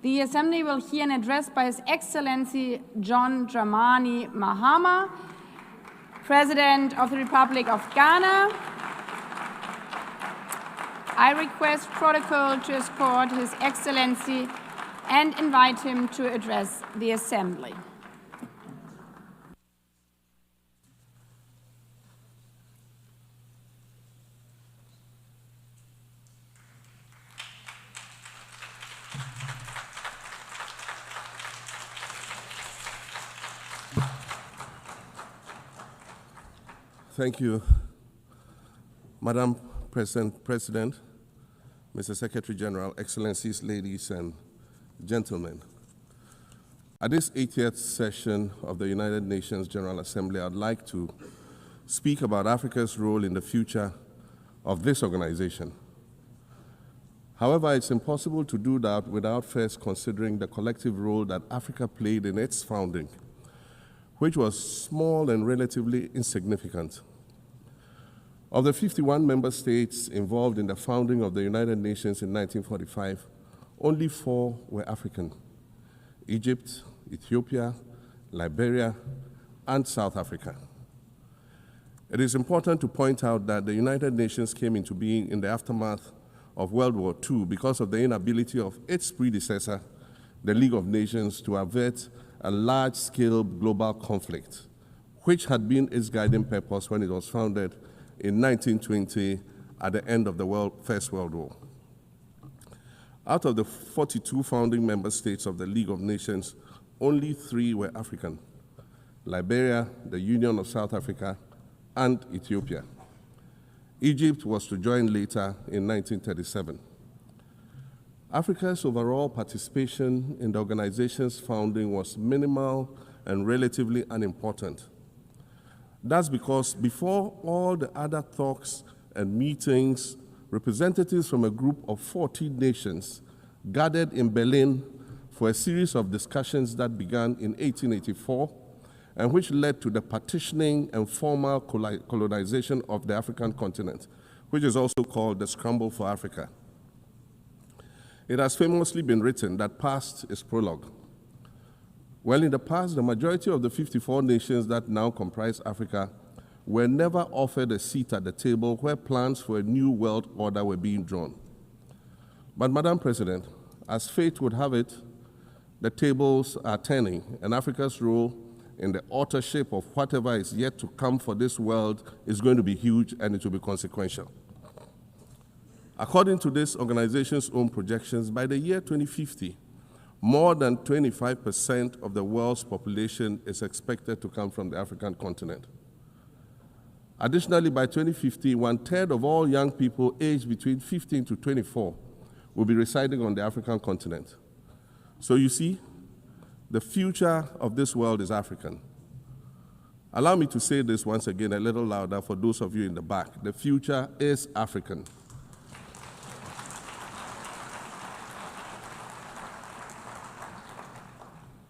The Assembly will hear an address by His Excellency John Dramani Mahama, President of the Republic of Ghana. I request protocol to escort His Excellency and invite him to address the Assembly. Thank you, Madam President, Mr. Secretary General, Excellencies, ladies and gentlemen. At this 80th session of the United Nations General Assembly, I'd like to speak about Africa's role in the future of this organization. However, it's impossible to do that without first considering the collective role that Africa played in its founding, which was small and relatively insignificant. Of the 51 member states involved in the founding of the United Nations in 1945, only 4 were African: Egypt, Ethiopia, Liberia, and South Africa. It is important to point out that the United Nations came into being in the aftermath of World War II because of the inability of its predecessor, the League of Nations, to avert a large-scale global conflict, which had been its guiding purpose when it was founded in 1920 at the end of the First World War. Out of the 42 founding member states of the League of Nations, only 3 were African: Liberia, the Union of South Africa, and Ethiopia. Egypt was to join later in 1937. Africa's overall participation in the organization's founding was minimal and relatively unimportant. That's because before all the other talks and meetings, representatives from a group of 14 nations gathered in Berlin for a series of discussions that began in 1884 and which led to the partitioning and formal colonization of the African continent, which is also called the Scramble for Africa. It has famously been written that past is prologue. Well, in the past, the majority of the 54 nations that now comprise Africa were never offered a seat at the table where plans for a new world order were being drawn. But, Madam President, as fate would have it, the tables are turning, and Africa's role in the authorship of whatever is yet to come for this world is going to be huge, and it will be consequential. According to this organization's own projections, by the year 2050, more than 25% of the world's population is expected to come from the African continent. Additionally, by 2050, 1/3 of all young people aged between 15 to 24 will be residing on the African continent. So you see, the future of this world is African. Allow me to say this once again a little louder for those of you in the back. The future is African.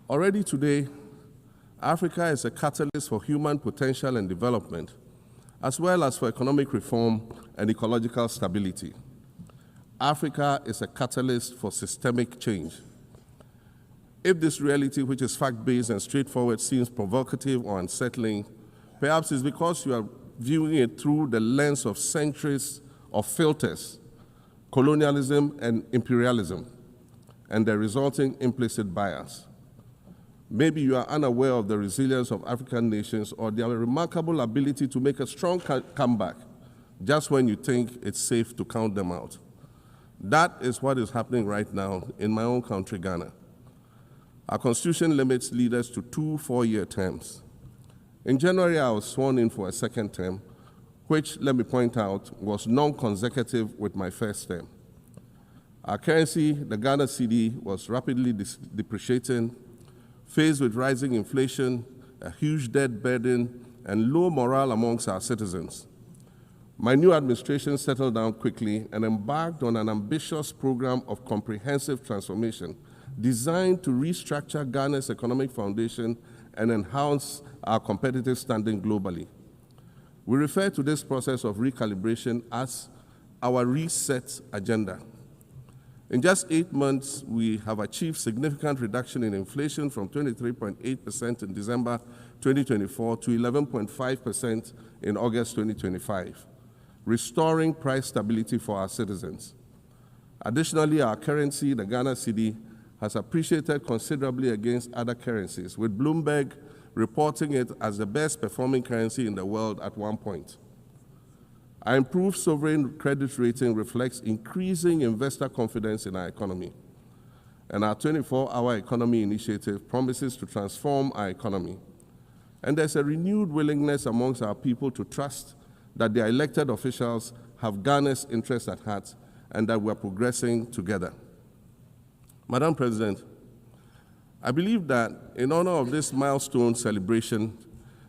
Already today, Africa is a catalyst for human potential and development, as well as for economic reform and ecological stability. Africa is a catalyst for systemic change. If this reality, which is fact-based and straightforward, seems provocative or unsettling, perhaps it's because you are viewing it through the lens of centuries of filters, colonialism and imperialism, and the resulting implicit bias. Maybe you are unaware of the resilience of African nations or their remarkable ability to make a strong comeback just when you think it's safe to count them out. That is what is happening right now in my own country, Ghana. Our constitution limits leaders to 2 4-year terms. In January, I was sworn in for a second term, which, let me point out, was non-consecutive with my first term. Our currency, the Ghana cedi, was rapidly depreciating, faced with rising inflation, a huge debt burden, and low morale amongst our citizens. My new administration settled down quickly and embarked on an ambitious program of comprehensive transformation designed to restructure Ghana's economic foundation and enhance our competitive standing globally. We refer to this process of recalibration as our reset agenda. In just 8 months, we have achieved significant reduction in inflation from 23.8% in December 2024 to 11.5% in August 2025, restoring price stability for our citizens. Additionally, our currency, the Ghana cedi, has appreciated considerably against other currencies, with Bloomberg reporting it as the best performing currency in the world at one point. Our improved sovereign credit rating reflects increasing investor confidence in our economy. And our 24-hour economy initiative promises to transform our economy. And there's a renewed willingness amongst our people to trust that their elected officials have Ghana's interests at heart and that we're progressing together. Madam President, I believe that in honor of this milestone celebration,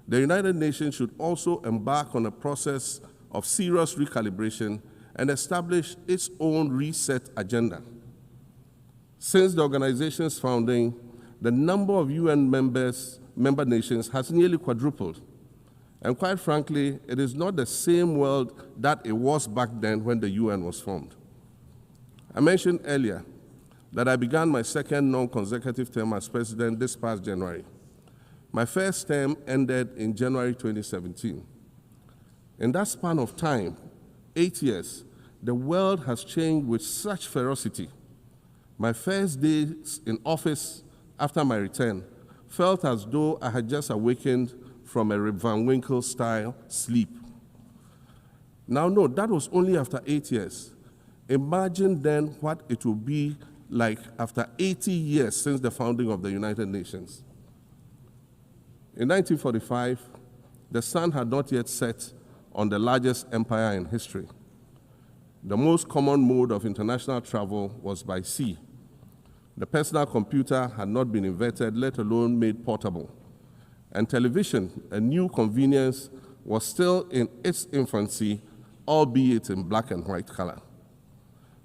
the United Nations should also embark on a process of serious recalibration and establish its own reset agenda. Since the organization's founding, the number of UN member nations has nearly quadrupled. And quite frankly, it is not the same world that it was back then when the UN was formed. I mentioned earlier that I began my second non-consecutive term as president this past January. My first term ended in January 2017. In that span of time, 8 years, the world has changed with such ferocity. My first days in office after my return felt as though I had just awakened from a Rip Van Winkle-style sleep. Now, no, that was only after 8 years. Imagine then what it will be like after 80 years since the founding of the United Nations. In 1945, the sun had not yet set on the largest empire in history. The most common mode of international travel was by sea. The personal computer had not been invented, let alone made portable. And television, a new convenience, was still in its infancy, albeit in black and white color.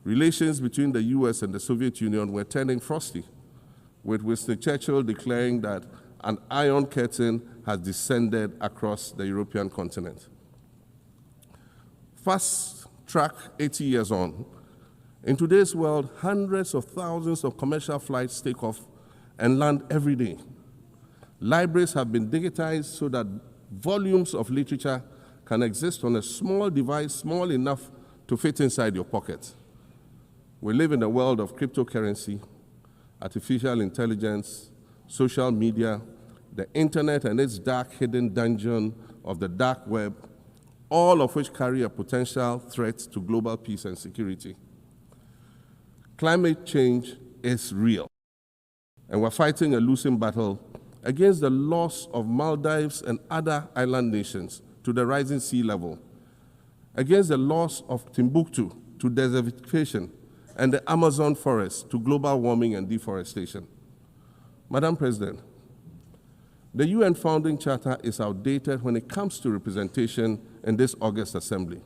Relations between the US and the Soviet Union were turning frosty, with Winston Churchill declaring that an iron curtain has descended across the European continent. Fast track 80 years on, in today's world, hundreds of thousands of commercial flights take off and land every day. Libraries have been digitized so that volumes of literature can exist on a small device, small enough to fit inside your pocket. We live in a world of cryptocurrency, artificial intelligence, social media, the internet and its dark hidden dungeon of the dark web, all of which carry a potential threat to global peace and security. Climate change is real, and we're fighting a losing battle against the loss of Maldives and other island nations to the rising sea level, against the loss of Timbuktu to desertification, and the Amazon forest to global warming and deforestation. Madam President, the UN Founding Charter is outdated when it comes to representation in this August Assembly.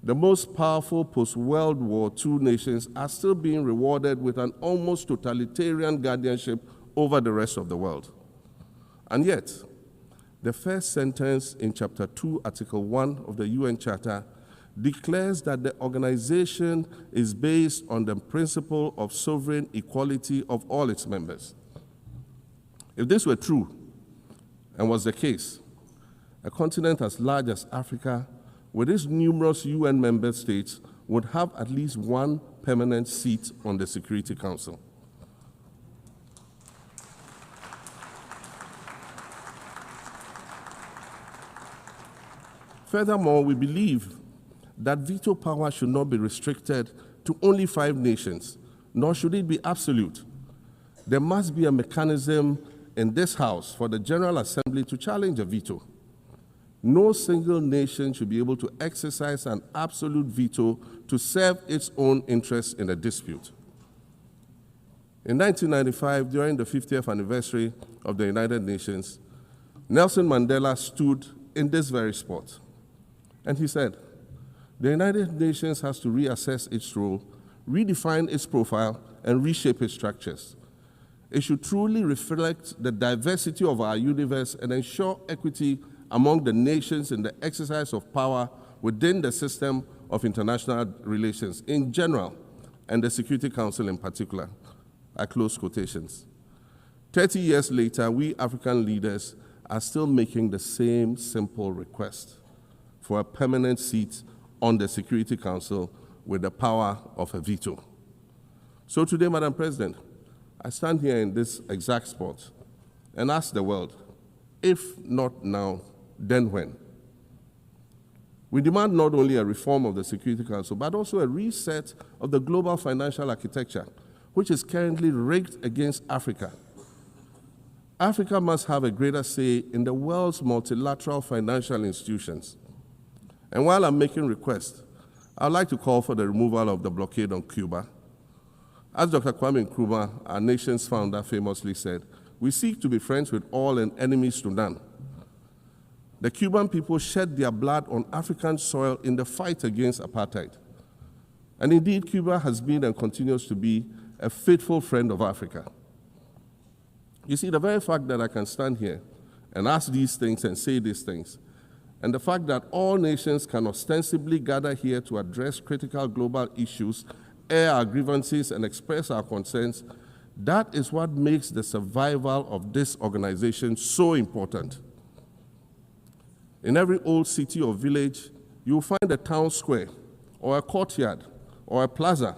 The most powerful post-World War II nations are still being rewarded with an almost totalitarian guardianship over the rest of the world. And yet, the first sentence in Chapter 2, Article 1 of the UN Charter declares that the organization is based on the principle of sovereign equality of all its members. If this were true, and was the case, a continent as large as Africa, with its numerous UN member states, would have at least one permanent seat on the Security Council. Furthermore, we believe that veto power should not be restricted to only 5 nations, nor should it be absolute. There must be a mechanism in this House for the General Assembly to challenge a veto. No single nation should be able to exercise an absolute veto to serve its own interests in a dispute. In 1995, during the 50th anniversary of the United Nations, Nelson Mandela stood in this very spot, and he said, "The United Nations has to reassess its role, redefine its profile, and reshape its structures. It should truly reflect the diversity of our universe and ensure equity among the nations in the exercise of power within the system of international relations in general and the Security Council in particular, I close quotations. 30 years later, we African leaders are still making the same simple request for a permanent seat on the Security Council with the power of a veto. So today, Madam President, I stand here in this exact spot and ask the world, if not now, then when? We demand not only a reform of the Security Council, but also a reset of the global financial architecture, which is currently rigged against Africa. Africa must have a greater say in the world's multilateral financial institutions. And while I'm making requests, I'd like to call for the removal of the blockade on Cuba. As Dr. Kwame Nkrumah, our nation's founder, famously said, we seek to be friends with all and enemies to none. The Cuban people shed their blood on African soil in the fight against apartheid. And indeed, Cuba has been and continues to be a faithful friend of Africa. You see, the very fact that I can stand here and ask these things and say these things, and the fact that all nations can ostensibly gather here to address critical global issues, air our grievances, and express our concerns, that is what makes the survival of this organization so important. In every old city or village, you will find a town square, or a courtyard, or a plaza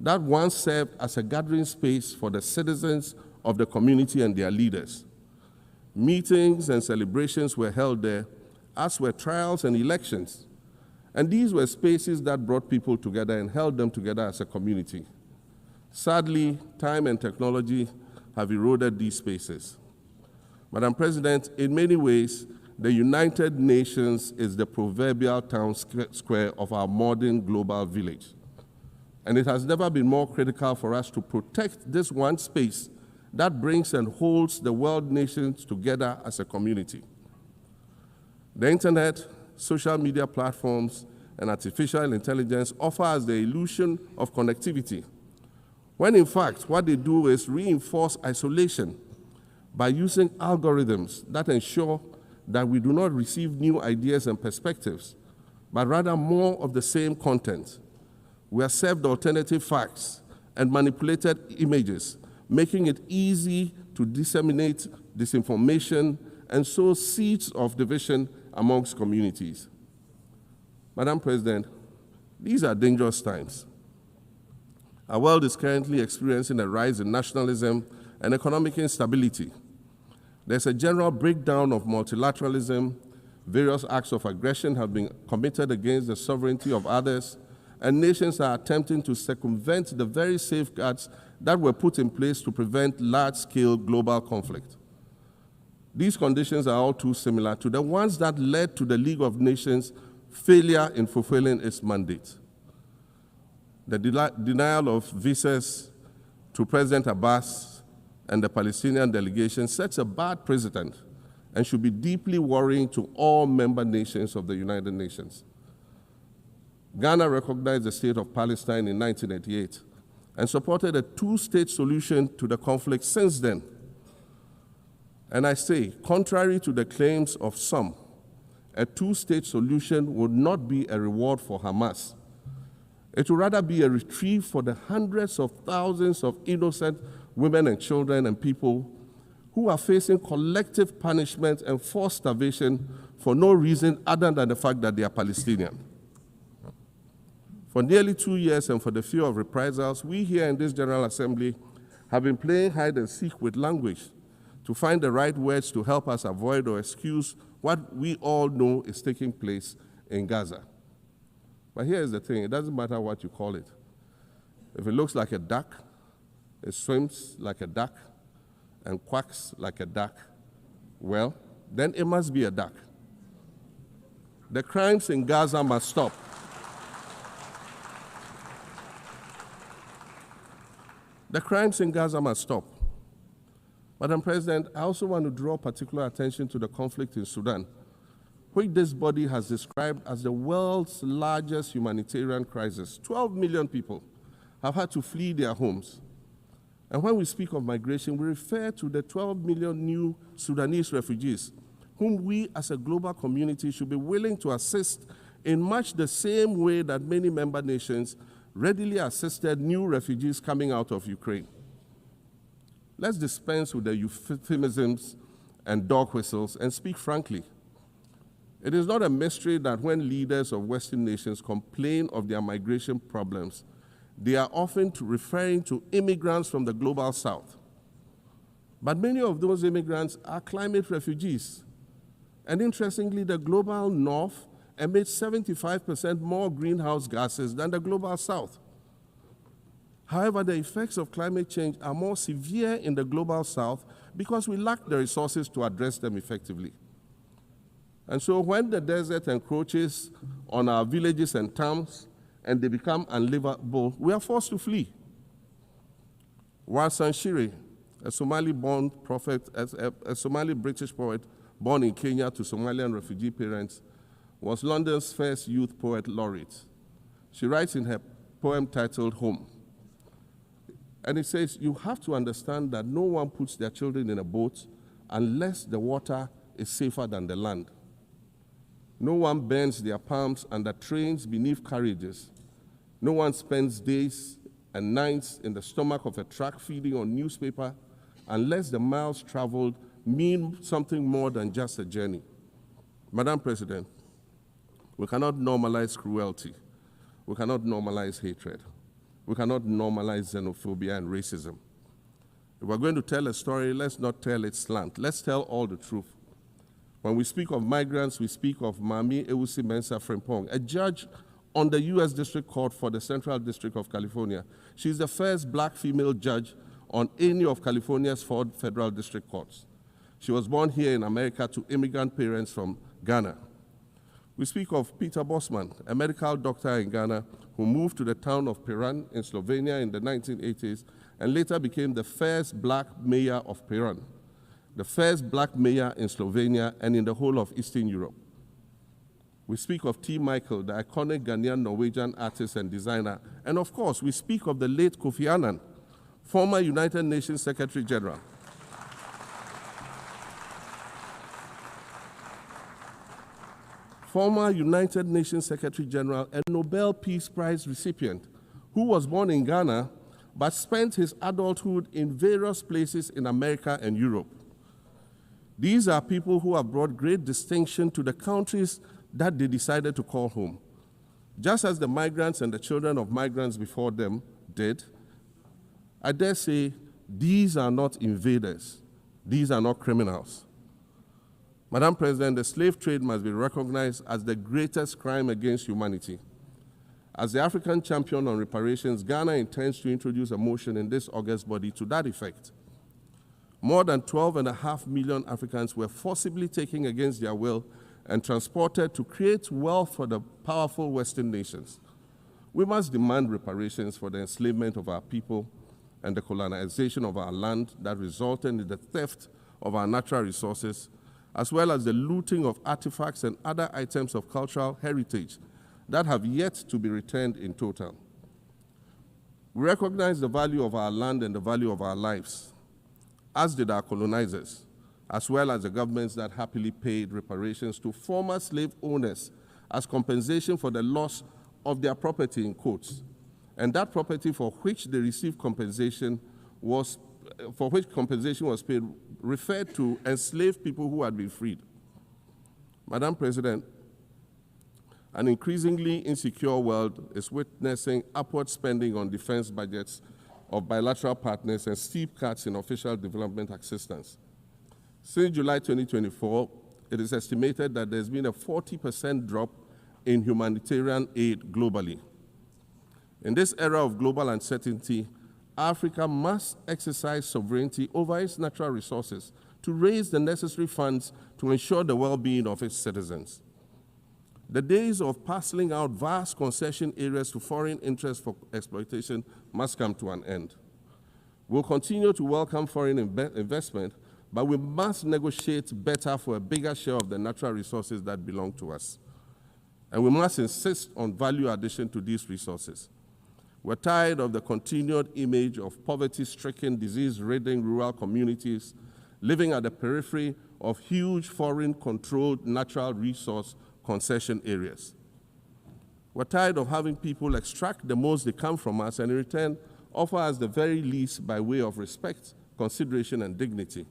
that once served as a gathering space for the citizens of the community and their leaders. Meetings and celebrations were held there, as were trials and elections. And these were spaces that brought people together and held them together as a community. Sadly, time and technology have eroded these spaces. Madam President, in many ways, the United Nations is the proverbial town square of our modern global village. And it has never been more critical for us to protect this one space that brings and holds the world nations together as a community. The internet, social media platforms, and artificial intelligence offer us the illusion of connectivity, when in fact what they do is reinforce isolation by using algorithms that ensure that we do not receive new ideas and perspectives, but rather more of the same content. We are served alternative facts and manipulated images, making it easy to disseminate disinformation and sow seeds of division amongst communities. Madam President, these are dangerous times. Our world is currently experiencing a rise in nationalism and economic instability. There's a general breakdown of multilateralism. Various acts of aggression have been committed against the sovereignty of others, and nations are attempting to circumvent the very safeguards that were put in place to prevent large-scale global conflict. These conditions are all too similar to the ones that led to the League of Nations' failure in fulfilling its mandate. The denial of visas to President Abbas and the Palestinian delegation sets a bad precedent and should be deeply worrying to all member nations of the United Nations. Ghana recognized the state of Palestine in 1988 and supported a two-state solution to the conflict since then. And I say, contrary to the claims of some, a two-state solution would not be a reward for Hamas. It would rather be a reprieve for the hundreds of thousands of innocent women and children and people who are facing collective punishment and forced starvation for no reason other than the fact that they are Palestinian. For nearly 2 years and for the fear of reprisals, we here in this General Assembly have been playing hide and seek with language to find the right words to help us avoid or excuse what we all know is taking place in Gaza. But here's the thing, it doesn't matter what you call it. If it looks like a duck, it swims like a duck, and quacks like a duck, well, then it must be a duck. The crimes in Gaza must stop. The crimes in Gaza must stop. Madam President, I also want to draw particular attention to the conflict in Sudan, which this body has described as the world's largest humanitarian crisis. 12 million people have had to flee their homes. And when we speak of migration, we refer to the 12 million new Sudanese refugees, whom we as a global community should be willing to assist in much the same way that many member nations readily assisted new refugees coming out of Ukraine. Let's dispense with the euphemisms and dog whistles and speak frankly. It is not a mystery that when leaders of Western nations complain of their migration problems, they are often referring to immigrants from the global south. But many of those immigrants are climate refugees. And interestingly, the global north emits 75% more greenhouse gases than the global south. However, the effects of climate change are more severe in the global south because we lack the resources to address them effectively. And so when the desert encroaches on our villages and towns and they become unlivable, we are forced to flee. Warsan Shire, a Somali-born prophet, a Somali-British poet born in Kenya to Somalian refugee parents, was London's first youth poet laureate. She writes in her poem titled Home. And it says, you have to understand that no one puts their children in a boat unless the water is safer than the land. No one bends their palms under trains beneath carriages. No one spends days and nights in the stomach of a truck feeding on newspaper unless the miles traveled mean something more than just a journey. Madam President, we cannot normalize cruelty. We cannot normalize hatred. We cannot normalize xenophobia and racism. If we're going to tell a story, let's not tell it slant. Let's tell all the truth. When we speak of migrants, we speak of Mami Ewusi Mensah Frimpong, a judge on the U.S. District Court for the Central District of California. She's the first black female judge on any of California's 4 federal district courts. She was born here in America to immigrant parents from Ghana. We speak of Peter Bosman, a medical doctor in Ghana who moved to the town of Piran in Slovenia in the 1980s and later became the first black mayor of Piran, the first black mayor in Slovenia and in the whole of Eastern Europe. We speak of T. Michael, the iconic Ghanaian Norwegian artist and designer. And of course, we speak of the late Kofi Annan, former United Nations Secretary General. Former United Nations Secretary General and Nobel Peace Prize recipient, who was born in Ghana but spent his adulthood in various places in America and Europe. These are people who have brought great distinction to the countries that they decided to call home. Just as the migrants and the children of migrants before them did, I dare say these are not invaders. These are not criminals. Madam President, the slave trade must be recognized as the greatest crime against humanity. As the African champion on reparations, Ghana intends to introduce a motion in this August body to that effect. More than 12.5 million Africans were forcibly taken against their will and transported to create wealth for the powerful Western nations. We must demand reparations for the enslavement of our people and the colonization of our land that resulted in the theft of our natural resources, as well as the looting of artifacts and other items of cultural heritage that have yet to be returned in total. We recognize the value of our land and the value of our lives, as did our colonizers, as well as the governments that happily paid reparations to former slave owners as compensation for the loss of their property, in quotes. And that property for which they received compensation was paid referred to enslaved people who had been freed. Madam President, an increasingly insecure world is witnessing upward spending on defense budgets of bilateral partners and steep cuts in official development assistance. Since July 2024, it is estimated that there's been a 40% drop in humanitarian aid globally. In this era of global uncertainty, Africa must exercise sovereignty over its natural resources to raise the necessary funds to ensure the well-being of its citizens. The days of parceling out vast concession areas to foreign interests for exploitation must come to an end. We'll continue to welcome foreign investment, but we must negotiate better for a bigger share of the natural resources that belong to us. And we must insist on value addition to these resources. We're tired of the continued image of poverty-stricken, disease-ridden rural communities living at the periphery of huge foreign-controlled natural resource concession areas. We're tired of having people extract the most they can from us and in return offer us the very least by way of respect, consideration, and dignity.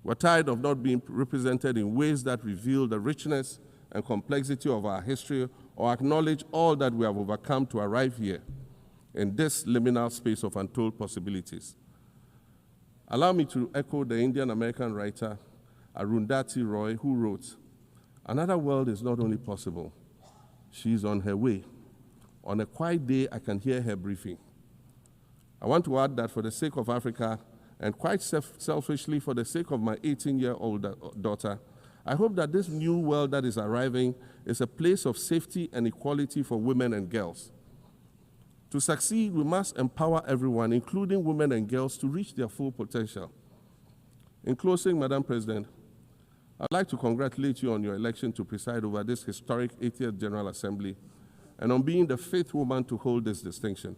We're tired of not being represented in ways that reveal the richness and complexity of our history or acknowledge all that we have overcome to arrive here in this liminal space of untold possibilities. Allow me to echo the Indian-American writer Arundhati Roy, who wrote, "Another world is not only possible, she's on her way. On a quiet day, I can hear her briefing." I want to add that for the sake of Africa, and quite selfishly for the sake of my 18-year-old daughter, I hope that this new world that is arriving is a place of safety and equality for women and girls. To succeed, we must empower everyone, including women and girls, to reach their full potential. In closing, Madam President, I'd like to congratulate you on your election to preside over this historic 80th General Assembly and on being the 5th woman to hold this distinction.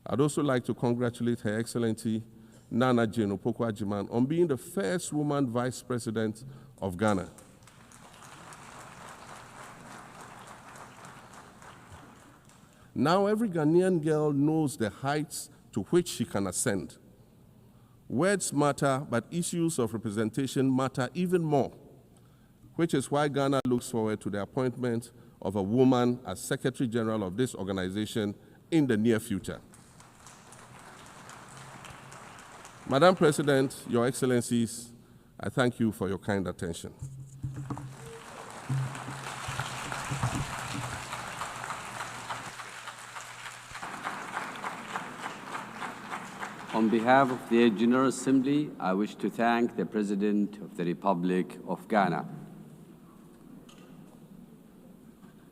I'd also like to congratulate Her Excellency Nana Jane Opoku-Agyeman on being the first woman Vice President of Ghana. Now every Ghanaian girl knows the heights to which she can ascend. Words matter, but issues of representation matter even more, which is why Ghana looks forward to the appointment of a woman as Secretary General of this organization in the near future. Madam President, Your Excellencies, I thank you for your kind attention. On behalf of the General Assembly, I wish to thank the President of the Republic of Ghana.